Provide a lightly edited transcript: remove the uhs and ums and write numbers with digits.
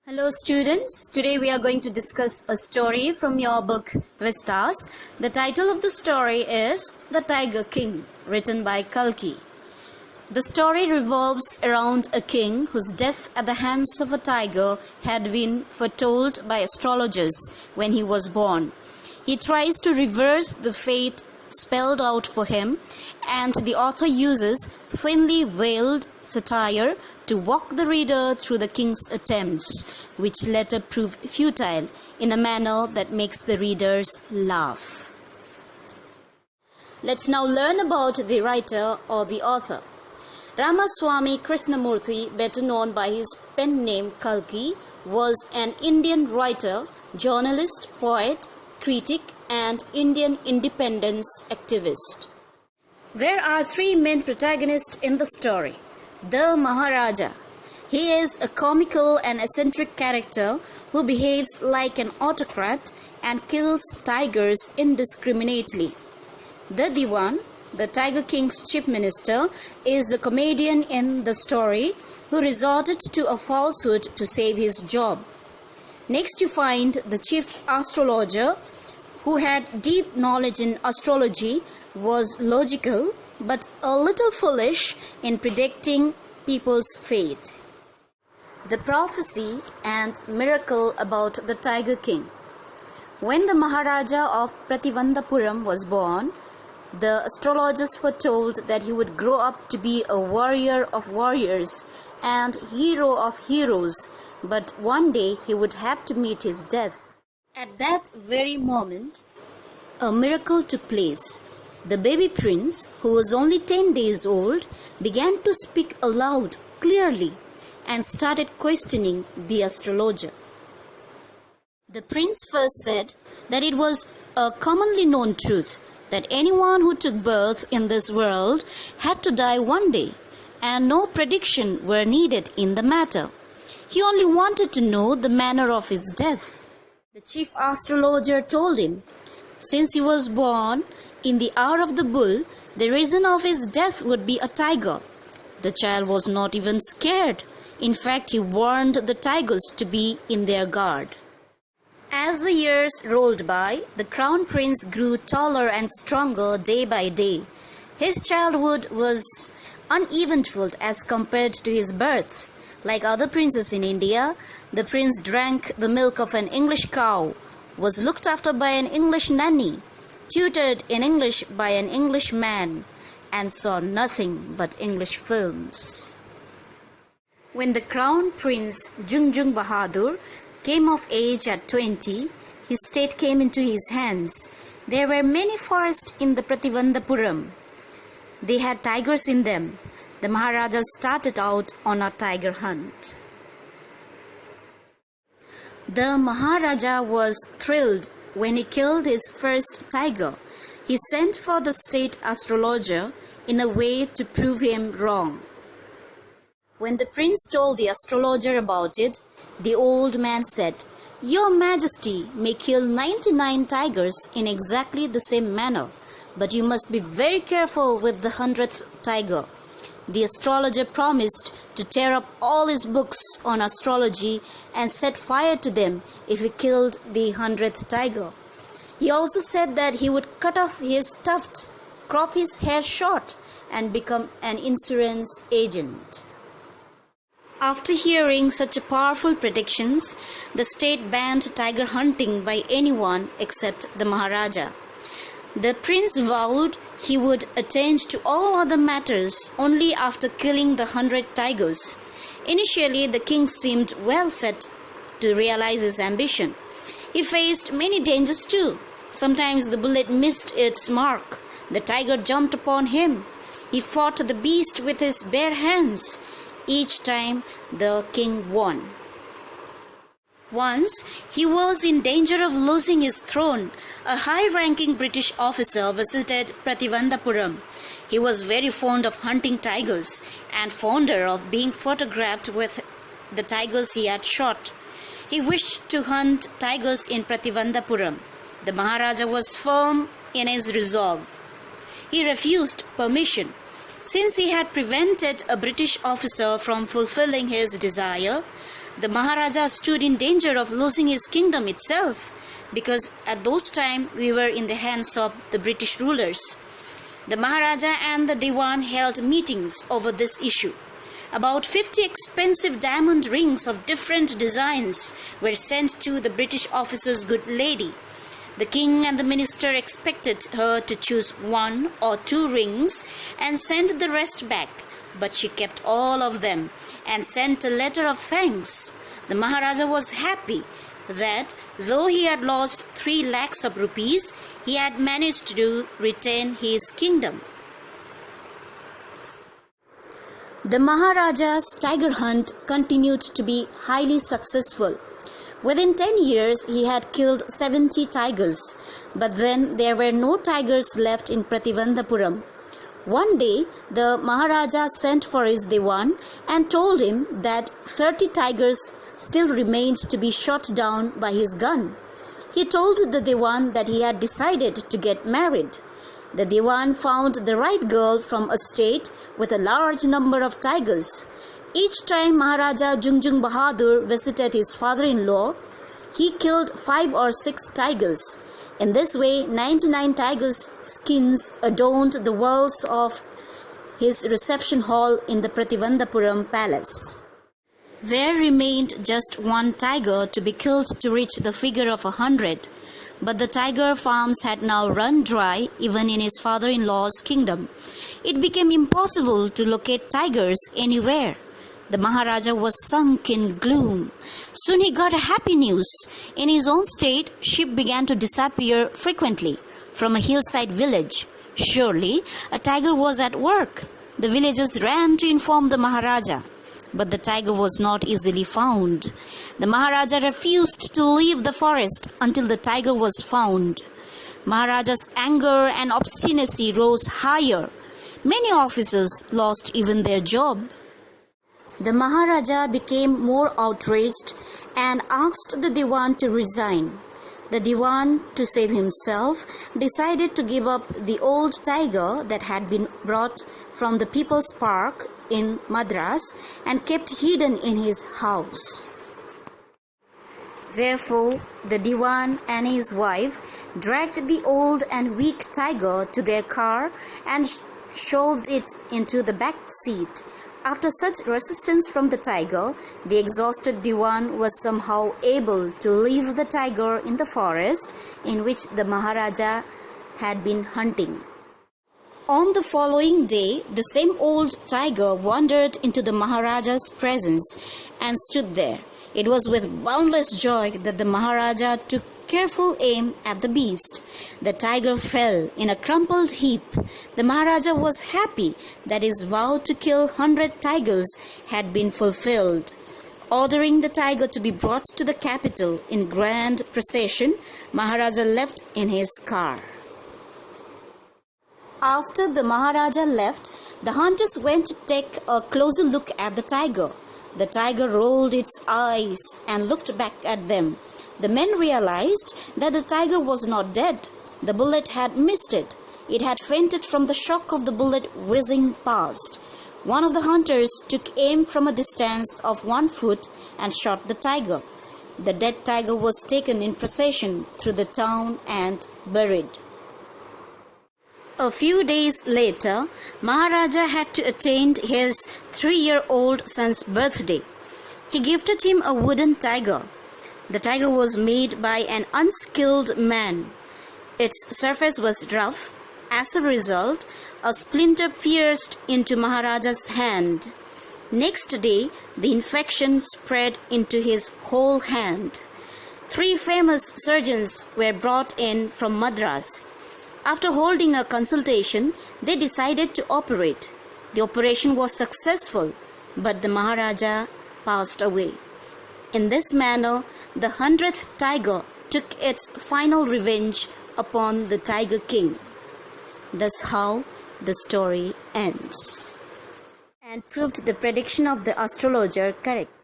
Hello students, today we are going to discuss a story from your book Vistas. The title of the story is The Tiger King, written by Kalki. The story revolves around a king whose death at the hands of a tiger had been foretold by astrologers when he was born. He tries to reverse the fate spelled out for him, and the author uses thinly veiled satire to walk the reader through the king's attempts, which later prove futile, in a manner that makes the readers laugh. Let's now learn about the writer or the author. Ramaswamy Krishnamurthy, better known by his pen name Kalki, was an Indian writer, journalist, poet, critic, and Indian independence activist. There are three main protagonists in the story. The Maharaja. He is a comical and eccentric character who behaves like an autocrat and kills tigers indiscriminately. The Diwan, the Tiger King's chief minister, is the comedian in the story who resorted to a falsehood to save his job. Next you find the chief astrologer, who had deep knowledge in astrology, was logical but a little foolish in predicting people's fate. The prophecy and miracle about the Tiger King. When the Maharaja of Prativandapuram was born, the astrologers foretold that he would grow up to be a warrior of warriors and hero of heroes, but one day he would have to meet his death. At that very moment, a miracle took place. The baby prince, who was only 10 days old, began to speak aloud, clearly, and started questioning the astrologer. The prince first said that it was a commonly known truth that anyone who took birth in this world had to die one day, and no prediction were needed in the matter. He only wanted to know the manner of his death. The chief astrologer told him, since he was born in the hour of the bull, the reason of his death would be a tiger. The child was not even scared. In fact, he warned the tigers to be in their guard. As the years rolled by, the crown prince grew taller and stronger day by day. His childhood was uneventful as compared to his birth. Like other princes in India, the prince drank the milk of an English cow, was looked after by an English nanny, tutored in English by an English man, and saw nothing but English films. When the crown prince Jungjung Bahadur came of age at 20, his state came into his hands. There were many forests in the Prativandapuram. They had tigers in them. The Maharaja started out on a tiger hunt. The Maharaja was thrilled when he killed his first tiger. He sent for the state astrologer in a way to prove him wrong. When the prince told the astrologer about it, the old man said, "Your Majesty may kill 99 tigers in exactly the same manner, but you must be very careful with the 100th tiger." The astrologer promised to tear up all his books on astrology and set fire to them if he killed the 100th tiger. He also said that he would cut off his tuft, crop his hair short, and become an insurance agent. After hearing such powerful predictions, the state banned tiger hunting by anyone except the Maharaja. The prince vowed he would attend to all other matters only after killing the 100 tigers. Initially, the king seemed well set to realize his ambition. He faced many dangers too. Sometimes the bullet missed its mark. The tiger jumped upon him. He fought the beast with his bare hands. Each time, the king won. Once, he was in danger of losing his throne. A high-ranking British officer visited Prativandapuram. He was very fond of hunting tigers and fonder of being photographed with the tigers he had shot. He wished to hunt tigers in Prativandapuram. The Maharaja was firm in his resolve. He refused permission. Since he had prevented a British officer from fulfilling his desire, the Maharaja stood in danger of losing his kingdom itself, because at those time we were in the hands of the British rulers. The Maharaja and the Diwan held meetings over this issue. About 50 expensive diamond rings of different designs were sent to the British officer's good lady. The king and the minister expected her to choose 1 or 2 rings and send the rest back, but she kept all of them and sent a letter of thanks. The Maharaja was happy that though he had lost 3 lakhs of rupees, he had managed to retain his kingdom. The Maharaja's tiger hunt continued to be highly successful. Within 10 years, he had killed 70 tigers, but then there were no tigers left in Prativandapuram. One day, the Maharaja sent for his Diwan and told him that 30 tigers still remained to be shot down by his gun. He told the Diwan that he had decided to get married. The Diwan found the right girl from a state with a large number of tigers. Each time Maharaja Jungjung Bahadur visited his father-in-law, he killed 5 or 6 tigers. In this way, 99 tigers' skins adorned the walls of his reception hall in the Prativandapuram palace. There remained just 1 tiger to be killed to reach the figure of 100. But the tiger farms had now run dry even in his father-in-law's kingdom. It became impossible to locate tigers anywhere. The Maharaja was sunk in gloom. Soon he got happy news. In his own state, sheep began to disappear frequently from a hillside village. Surely a tiger was at work. The villagers ran to inform the Maharaja. But the tiger was not easily found. The Maharaja refused to leave the forest until the tiger was found. Maharaja's anger and obstinacy rose higher. Many officers lost even their job. The Maharaja became more outraged and asked the Diwan to resign. The Diwan, to save himself, decided to give up the old tiger that had been brought from the People's Park in Madras and kept hidden in his house. Therefore, the Diwan and his wife dragged the old and weak tiger to their car and shoved it into the back seat. After such resistance from the tiger, the exhausted Diwan was somehow able to leave the tiger in the forest in which the Maharaja had been hunting. On the following day, the same old tiger wandered into the Maharaja's presence and stood there. It was with boundless joy that the Maharaja took careful aim at the beast. The tiger fell in a crumpled heap. The Maharaja was happy that his vow to kill 100 tigers had been fulfilled. Ordering the tiger to be brought to the capital in grand procession, Maharaja left in his car. After the Maharaja left, the hunters went to take a closer look at the tiger. The tiger rolled its eyes and looked back at them. The men realized that the tiger was not dead. The bullet had missed it. It had fainted from the shock of the bullet whizzing past. One of the hunters took aim from a distance of 1 foot and shot the tiger. The dead tiger was taken in procession through the town and buried. A few days later, Maharaja had to attend his 3-year-old son's birthday. He gifted him a wooden tiger. The tiger was made by an unskilled man. Its surface was rough. As a result, a splinter pierced into Maharaja's hand. Next day, the infection spread into his whole hand. 3 famous surgeons were brought in from Madras. After holding a consultation, they decided to operate. The operation was successful, but the Maharaja passed away. In this manner, the 100th tiger took its final revenge upon the Tiger King. Thus how the story ends, and proved the prediction of the astrologer correct.